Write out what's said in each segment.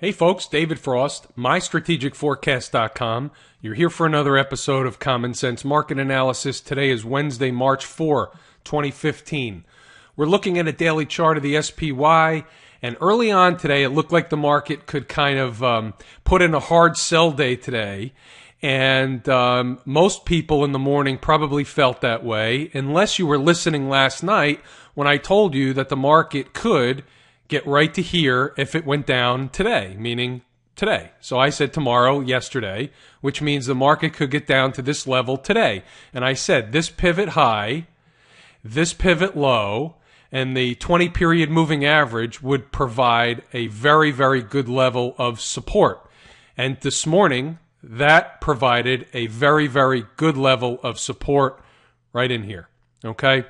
Hey folks, David Frost, mystrategicforecast.com. You're here for another episode of Common Sense Market Analysis. Today is Wednesday, March 4, 2015. We're looking at a daily chart of the SPY, and early on today it looked like the market could kind of put in a hard sell day today. And most people in the morning probably felt that way, unless you were listening last night when I told you that the market could get right to here if it went down today, meaning today. So I said tomorrow, yesterday, which means the market could get down to this level today. And I said this pivot high, this pivot low, and the 20-period moving average would provide a very, very good level of support. And this morning, that provided a very, very good level of support right in here. Okay?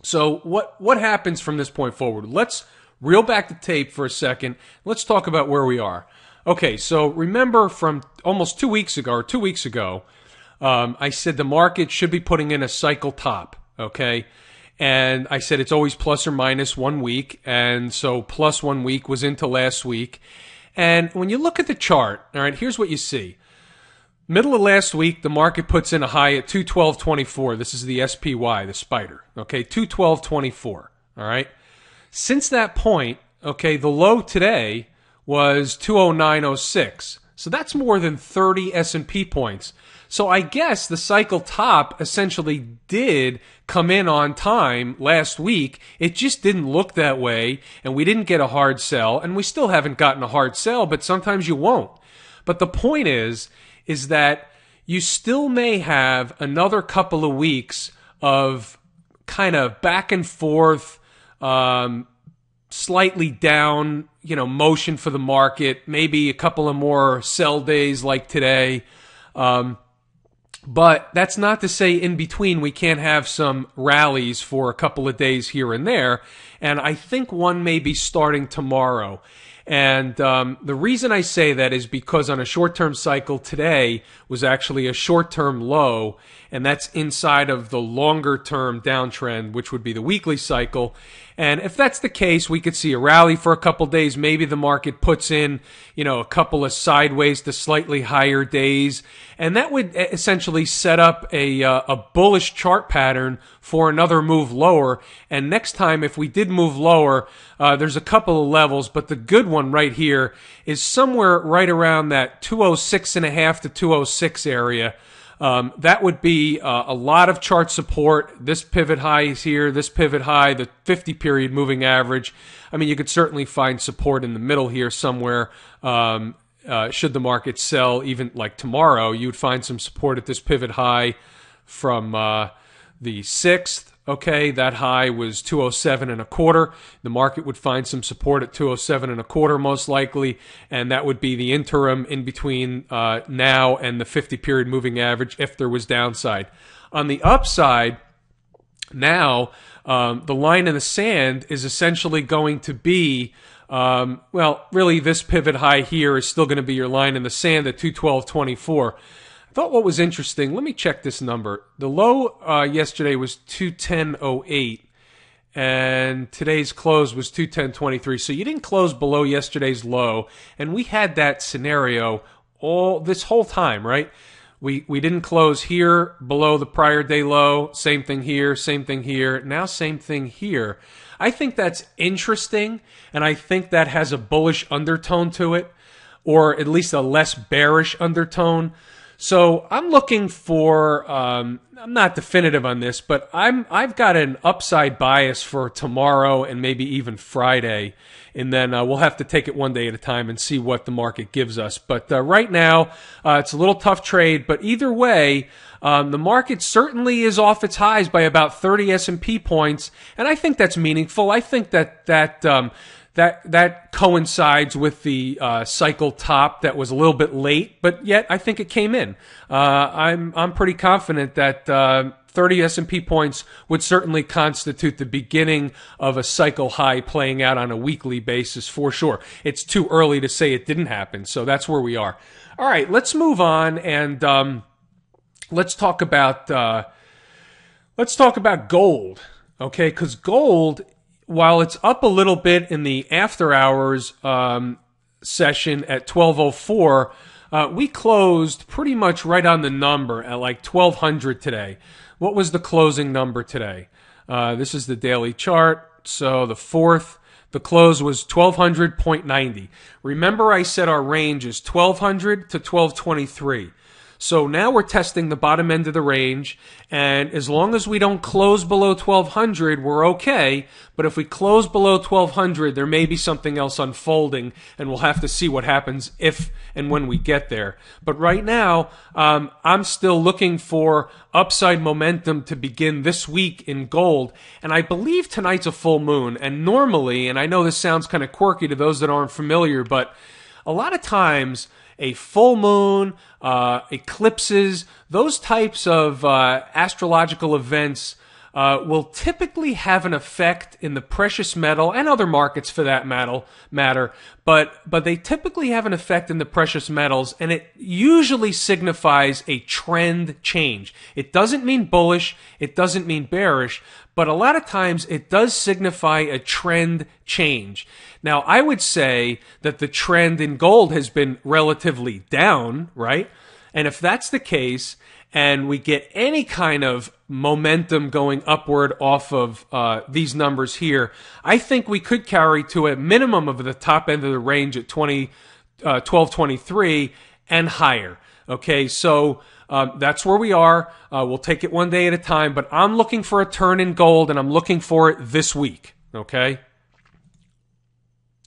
So what happens from this point forward? Let's reel back the tape for a second. Let's talk about where we are. Okay, so remember from almost 2 weeks ago, I said the market should be putting in a cycle top, okay? And I said it's always plus or minus 1 week, and so plus 1 week was into last week. And when you look at the chart, all right, here's what you see. Middle of last week, the market puts in a high at 212.24. This is the SPY, the spider, okay? 212.24, all right? Since that point, okay, the low today was 209.06. So that's more than 30 S&P points. So I guess the cycle top essentially did come in on time last week. It just didn't look that way, and we didn't get a hard sell, and we still haven't gotten a hard sell, but sometimes you won't. But the point is that you still may have another couple of weeks of kind of back and forth, slightly down, motion for the market, maybe a couple of more sell days like today. But that's not to say in between we can't have some rallies for a couple of days here and there. And I think one may be starting tomorrow. And the reason I say that is because on a short-term cycle today was actually a short-term low, and that's inside of the longer-term downtrend, which would be the weekly cycle. And if that's the case, we could see a rally for a couple days. Maybe the market puts in, a couple of sideways to slightly higher days, and that would essentially set up a bullish chart pattern for another move lower. And next time, if we did move lower, there's a couple of levels, but the good one right here is somewhere right around that 206.5 to 206 area. That would be a lot of chart support. This pivot high is here, this pivot high, the 50-period moving average. I mean, you could certainly find support in the middle here somewhere. Should the market sell even like tomorrow, you would find some support at this pivot high from the 6th. Okay, that high was 207.25. The market would find some support at 207.25 most likely, and that would be the interim in between now and the 50-period moving average if there was downside. On the upside, now the line in the sand is essentially going to be, really this pivot high here is still going to be your line in the sand at 212.24. I thought what was interesting, let me check this number. The low yesterday was 210.08, and today's close was 210.23. So you didn't close below yesterday's low, and we had that scenario this whole time, right? We didn't close here below the prior day low. Same thing here, same thing here. Now same thing here. I think that's interesting, and I think that has a bullish undertone to it, or at least a less bearish undertone. So I'm looking for, I'm not definitive on this, but I've got an upside bias for tomorrow and maybe even Friday. And then we'll have to take it one day at a time and see what the market gives us. But right now, it's a little tough trade. But either way, the market certainly is off its highs by about 30 S&P points. And I think that's meaningful. I think that coincides with the cycle top that was a little bit late, but yet I think it came in. I'm pretty confident that 30 S&P points would certainly constitute the beginning of a cycle high playing out on a weekly basis for sure. It's too early to say it didn't happen, so that's where we are. All right, let's move on and let's talk about gold, okay? Because gold, while it's up a little bit in the after hours, session at 12:04, we closed pretty much right on the number at like 1200 today. What was the closing number today? This is the daily chart. So the fourth, the close was 1200.90. Remember I said our range is 1200 to 1223. So now we're testing the bottom end of the range, and as long as we don't close below 1200, we're okay. But if we close below 1200, there may be something else unfolding, and we'll have to see what happens if and when we get there. But right now, I'm still looking for upside momentum to begin this week in gold, and I believe tonight's a full moon. And normally, and I know this sounds kind of quirky to those that aren't familiar, but a lot of times a full moon, eclipses, those types of astrological events will typically have an effect in the precious metal and other markets for that matter, but they typically have an effect in the precious metals, and it usually signifies a trend change. It doesn't mean bullish, it doesn't mean bearish, but a lot of times it does signify a trend change. Now, I would say that the trend in gold has been relatively down, right? And if that's the case, and we get any kind of momentum going upward off of these numbers here, I think we could carry to a minimum of the top end of the range at 1223 and higher. Okay, so that's where we are. We'll take it one day at a time, but I'm looking for a turn in gold, and I'm looking for it this week. Okay?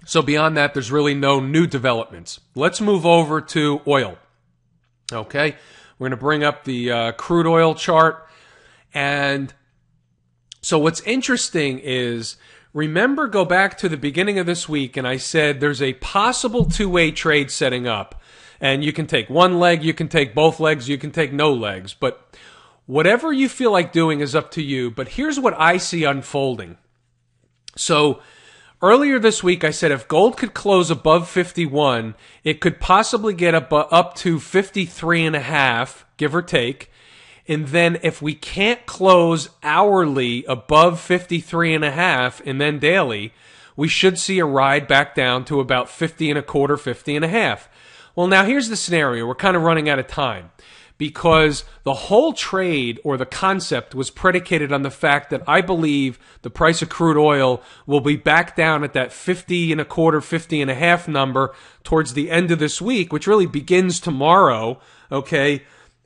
So beyond that, there's really no new developments. Let's move over to oil. Okay, we're going to bring up the crude oil chart. And so what's interesting is, remember, go back to the beginning of this week, and I said there's a possible two-way trade setting up. And you can take one leg, you can take both legs, you can take no legs. But whatever you feel like doing is up to you. But here's what I see unfolding. So earlier this week, I said if gold could close above 51, it could possibly get up to 53.5, give or take. And then if we can't close hourly above 53.5 and then daily, we should see a ride back down to about 50.25, 50.5. Well, now here's the scenario. We're kind of running out of time, because the whole trade or the concept was predicated on the fact that I believe the price of crude oil will be back down at that 50.25, 50.5 number towards the end of this week, which really begins tomorrow. Okay.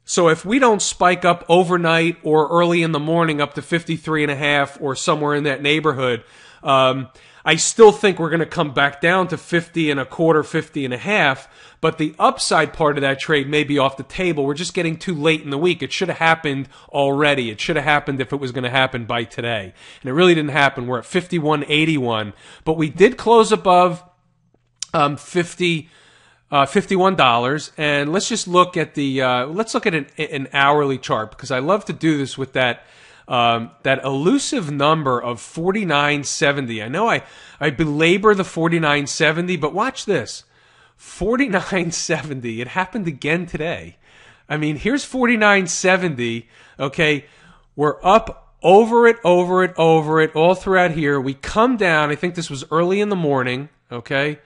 So if we don't spike up overnight or early in the morning up to 53.5 or somewhere in that neighborhood, I still think we're going to come back down to 50.25, 50.5, but the upside part of that trade may be off the table. We're just getting too late in the week. It should have happened already. It should have happened if it was going to happen by today. And it really didn't happen. We're at 51.81, but we did close above $51. And let's just look at the let's look at an hourly chart, because I love to do this with that elusive number of 49.70. I know I belabor the 49.70, but watch this. 49.70. It happened again today. I mean, here's 49.70. Okay, we're up over it all throughout here. We come down. I think this was early in the morning. Okay,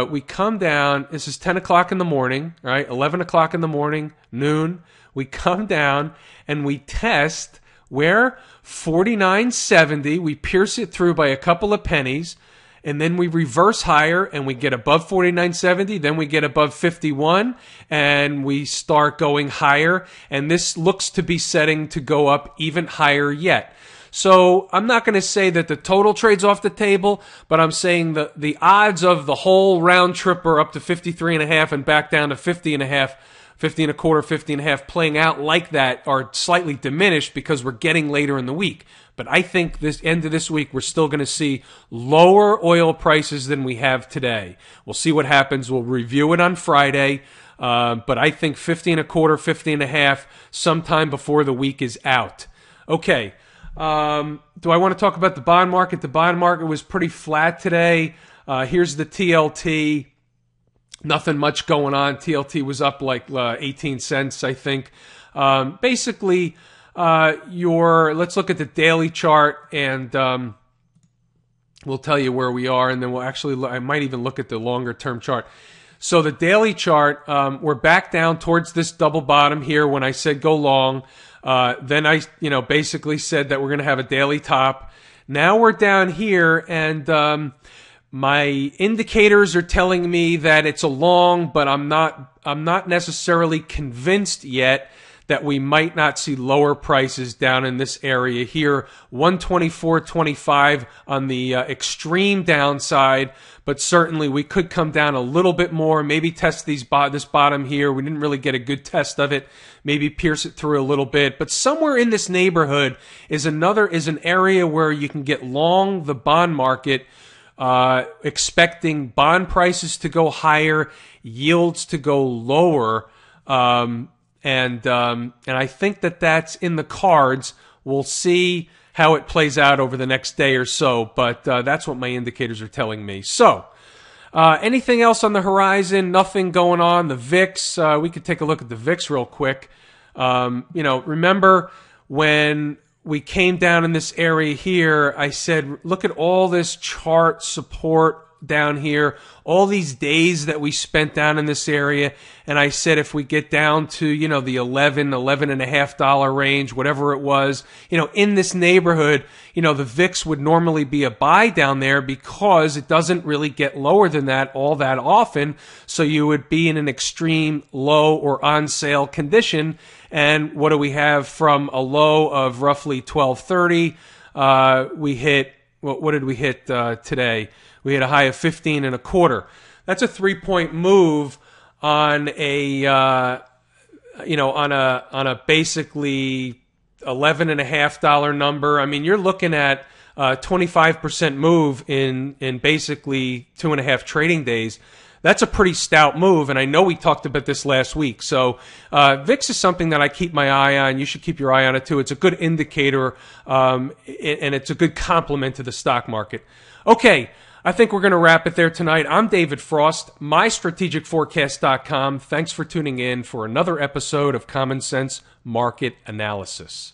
we come down. This is 10 o'clock in the morning, right? 11 o'clock in the morning, noon. We come down and we test where 49.70. We pierce it through by a couple of pennies, and then we reverse higher and we get above 49.70. Then we get above 51 and we start going higher. And this looks to be setting to go up even higher yet. So I'm not going to say that the total trade's off the table, but I'm saying that the odds of the whole round trip are up to 53.5 and back down to 50.5. 50.25, 50.5 playing out like that are slightly diminished because we're getting later in the week. But I think this end of this week, we're still going to see lower oil prices than we have today. We'll see what happens. We'll review it on Friday. But I think 50.25, 50.5 sometime before the week is out. Okay. Do I want to talk about the bond market? The bond market was pretty flat today. Here's the TLT. Nothing much going on. TLT was up like 18 cents, I think. Basically, let's look at the daily chart, and we'll tell you where we are, and then we'll actually I might even look at the longer term chart. So the daily chart, we're back down towards this double bottom here when I said go long. Then I, basically said that we're going to have a daily top. Now we're down here, and my indicators are telling me that it's a long, but I'm not necessarily convinced yet that we might not see lower prices down in this area here. 124.25 on the extreme downside, but certainly we could come down a little bit more, maybe test this bottom here. We didn't really get a good test of it. Maybe pierce it through a little bit, but somewhere in this neighborhood is an area where you can get long the bond market, expecting bond prices to go higher, yields to go lower. And I think that that's in the cards. We'll see how it plays out over the next day or so, but that's what my indicators are telling me. So, anything else on the horizon? Nothing going on. The VIX, we could take a look at the VIX real quick. Remember when we came down in this area here, I said, look at all this chart support down here, all these days that we spent down in this area, and I said if we get down to, the $11.5 range, whatever it was, in this neighborhood, the VIX would normally be a buy down there because it doesn't really get lower than that all that often, so you would be in an extreme low or on sale condition. And what do we have from a low of roughly 1230? We hit, what did we hit today? We hit a high of 15.25. That's a 3-point move on a on a basically $11.5 number. I mean, you're looking at 25% move in basically 2.5 trading days. That's a pretty stout move, and I know we talked about this last week. So VIX is something that I keep my eye on. You should keep your eye on it too. It's a good indicator, and it's a good complement to the stock market. Okay. I think we're going to wrap it there tonight. I'm David Frost, mystrategicforecast.com. Thanks for tuning in for another episode of Common Sense Market Analysis.